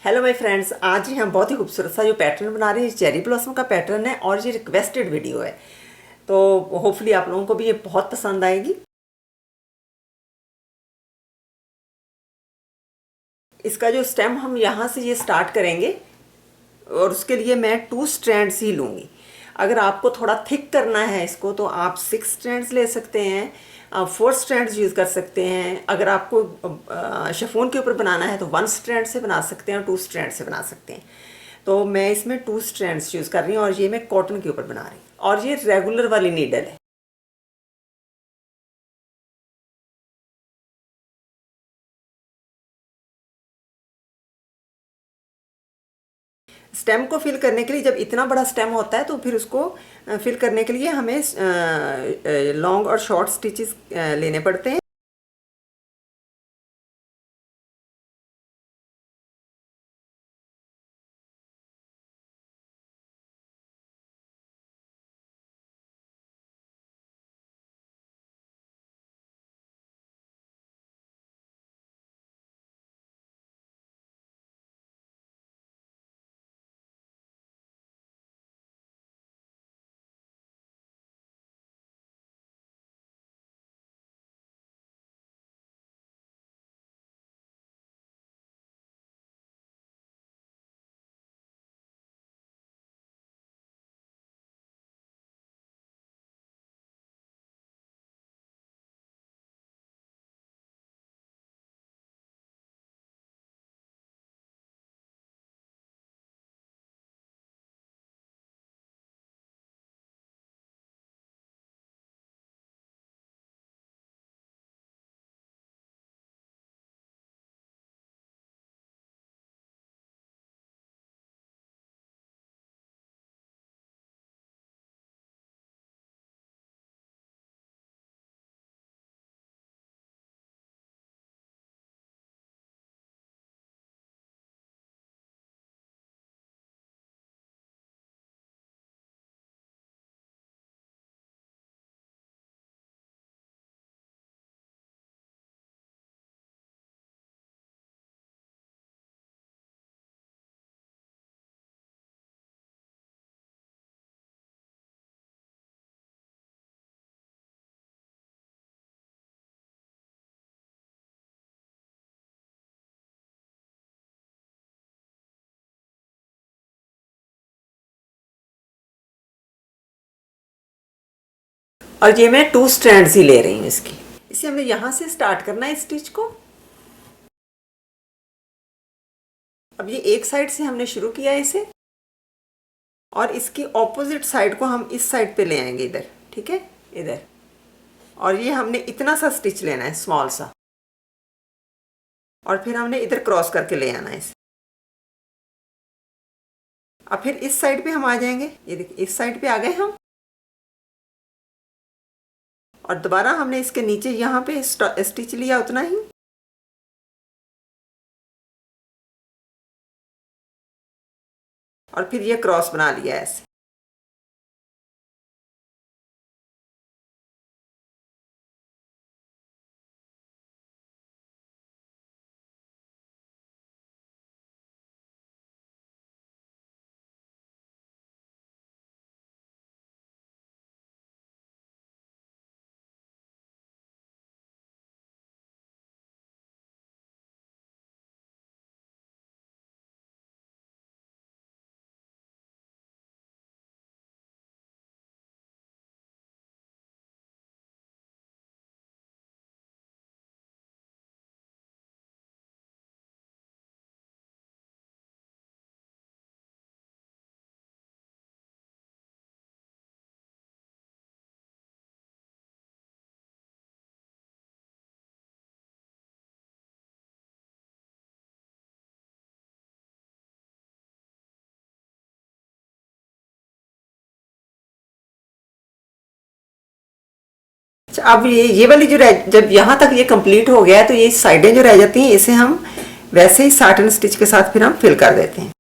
Hello my friends, आज ही हम बहुत ही खूबसूरत सा जो पैटर्न बना रहे हैं, चेरी ब्लॉसम का पैटर्न है और ये रिक्वेस्टेड वीडियो है। तो होपफुली आप लोगों को भी ये बहुत पसंद आएगी। इसका जो स्टेम हम यहाँ से ये स्टार्ट करेंगे और उसके लिए मैं 2 स्ट्रैंड्स ही लूँगी। अगर आपको थोड़ा थिक करना है इसको तो आप 6 स्ट्रैंड्स ले सकते हैं, आप 4 स्ट्रैंड्स यूज़ कर सकते हैं। अगर आपको शिफॉन के ऊपर बनाना है तो 1 स्ट्रैंड से बना सकते हैं और 2 स्ट्रैंड से बना सकते हैं। तो मैं इसमें 2 स्ट्रैंड्स यूज़ कर रही हूँ और ये मैं कॉटन के ऊपर बना रही हूँ और ये रेगुलर वाली नीडल है। स्टेम को फिल करने के लिए जब इतना बड़ा स्टेम होता है तो फिर उसको फिल करने के लिए हमें लॉन्ग और शॉर्ट स्टिचेस लेने पड़ते हैं। और ये मैं 2 स्ट्रैंड्स ही ले रही हूँ इसकी। इसे हमने यहाँ से स्टार्ट करना है स्टिच को। अब ये एक साइड से हमने शुरू किया है इसे और इसकी ऑपोजिट साइड को हम इस साइड पे ले आएंगे इधर, ठीक है, इधर। और ये हमने इतना सा स्टिच लेना है, स्मॉल सा, और फिर हमने इधर क्रॉस करके ले आना है इसे। अब फिर इस साइड पे हम आ जाएंगे, ये देखिए इस साइड पे आ गए हम। और दोबारा हमने इसके नीचे यहाँ पे स्टिच लिया उतना ही, और फिर ये क्रॉस बना लिया ऐसे। अच्छा, अब ये वाली जो जब यहाँ तक ये कंप्लीट हो गया है तो ये साइडें जो रह जाती हैं इसे हम वैसे ही साटन स्टिच के साथ फिर हम फिल कर देते हैं।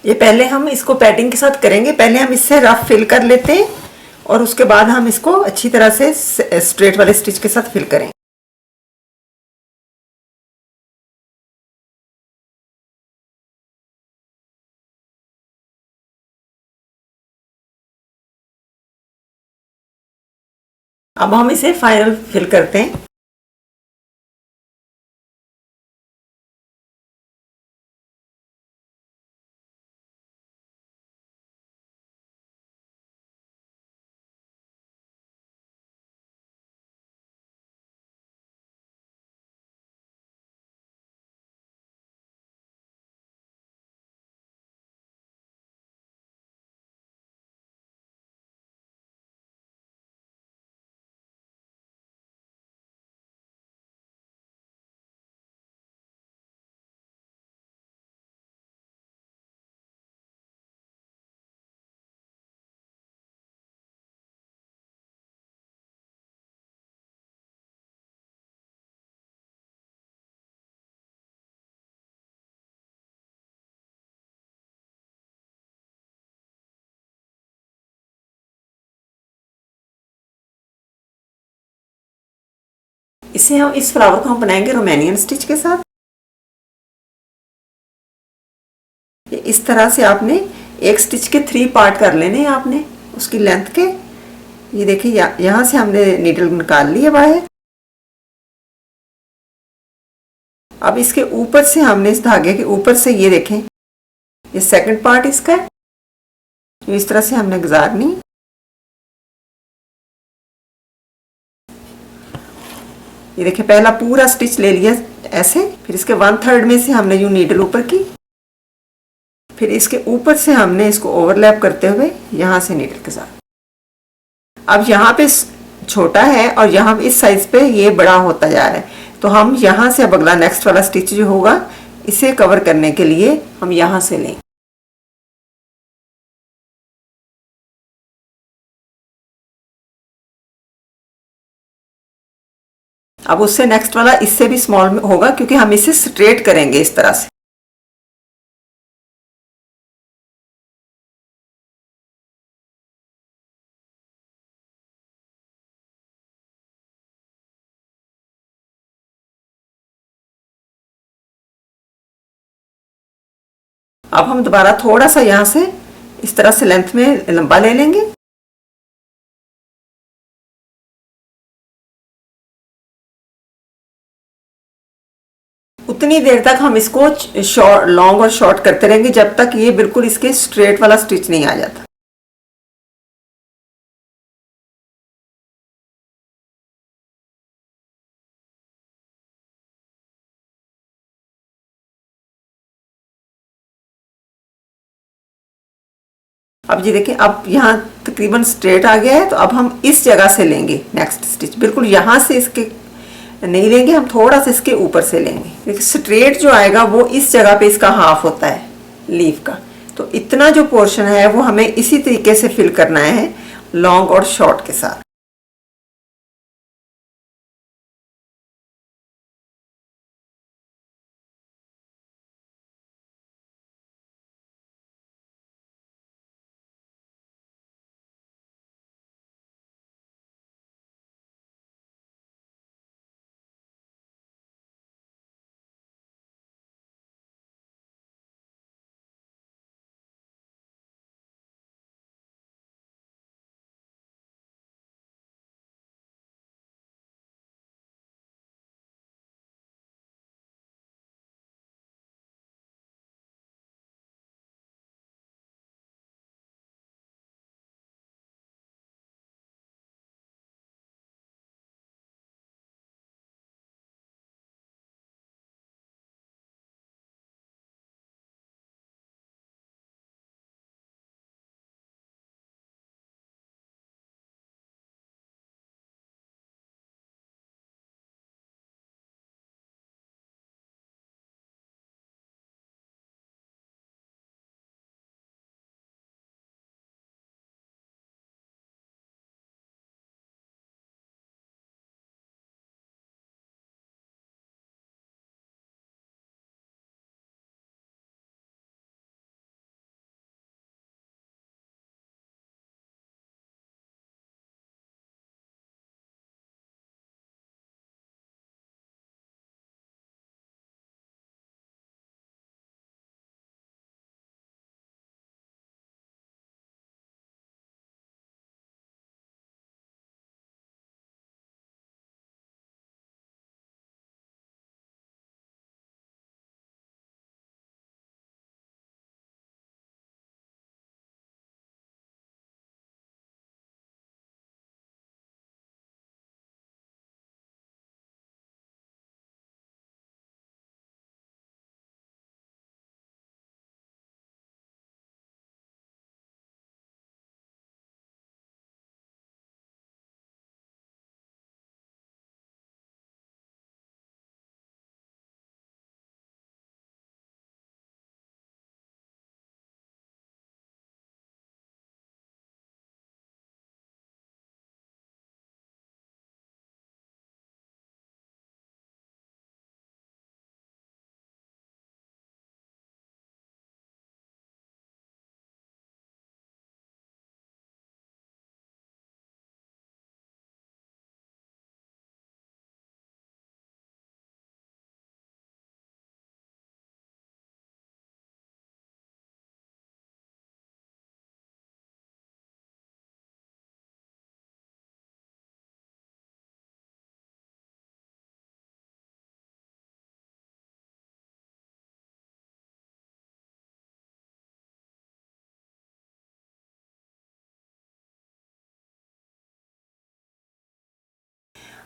ये पहले हम इसको पैडिंग के साथ करेंगे, पहले हम इससे रफ फिल कर लेते हैं और उसके बाद हम इसको अच्छी तरह से स्ट्रेट वाले स्टिच के साथ फिल करें। अब हम इसे फाइनल फिल करते हैं। इसे हम इस फ्लावर को हम बनाएंगे रोमानियन स्टिच के साथ। इस तरह से आपने एक स्टिच के 3 पार्ट कर लेने हैं आपने उसकी लेंथ के। ये देखिए यहाँ से हमने नीडल निकाल ली है बाहर। अब इसके ऊपर से हमने इस धागे के ऊपर से ये देखें, ये सेकंड पार्ट इसका है, इस तरह से हमने गुजारनी। ये देखिए पहला पूरा स्टिच ले लिया ऐसे, फिर इसके 1/3 में से हमने यूं नीडल ऊपर की, फिर इसके ऊपर से हमने इसको ओवरलैप करते हुए यहाँ से नीडल के साथ। अब यहाँ पे छोटा है और यहाँ इस साइज पे ये बड़ा होता जा रहा है, तो हम यहाँ से अब अगला नेक्स्ट वाला स्टिच जो होगा इसे कवर करने के लिए हम यहाँ से लें। अब उससे नेक्स्ट वाला इससे भी स्मॉल में होगा क्योंकि हम इसे स्ट्रेट करेंगे इस तरह से। अब हम दोबारा थोड़ा सा यहाँ से इस तरह से लेंथ में लंबा ले लेंगे। उतनी देर तक हम इसको शॉर्ट लॉन्ग और शॉर्ट करते रहेंगे जब तक ये बिल्कुल इसके स्ट्रेट वाला स्टिच नहीं आ जाता। अब ये देखिए अब यहाँ तकरीबन स्ट्रेट आ गया है, तो अब हम इस जगह से लेंगे नेक्स्ट स्टिच, बिल्कुल यहाँ से इसके नहीं लेंगे, हम थोड़ा सा इसके ऊपर से लेंगे। देखिए स्ट्रेट जो आएगा वो इस जगह पे इसका हाफ होता है लीफ का, तो इतना जो पोर्शन है वो हमें इसी तरीके से फिल करना है लॉन्ग और शॉर्ट के साथ।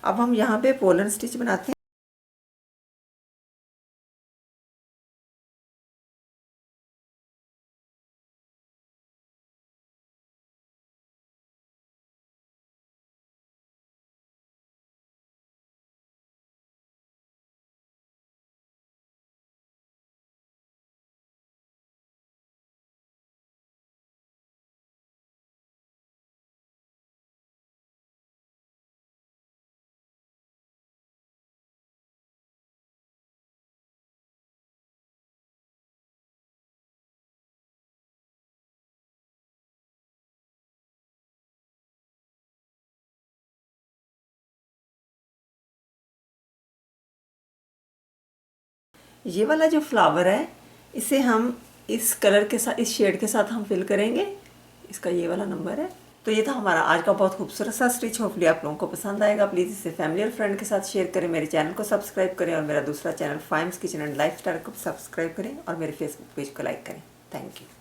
अब हम यहाँ पे पोलन स्टिच बनाते हैं। ये वाला जो फ्लावर है इसे हम इस कलर के साथ, इस शेड के साथ हम फिल करेंगे। इसका ये वाला नंबर है। तो ये था हमारा आज का बहुत खूबसूरत सा स्टिच। होपफुली आप लोगों को पसंद आएगा। प्लीज़ इसे फैमिली और फ्रेंड के साथ शेयर करें, मेरे चैनल को सब्सक्राइब करें और मेरा दूसरा चैनल फाइम्स किचन एंड लाइफस्टाइल को सब्सक्राइब करें और मेरे फेसबुक पेज को लाइक करें। Thank you.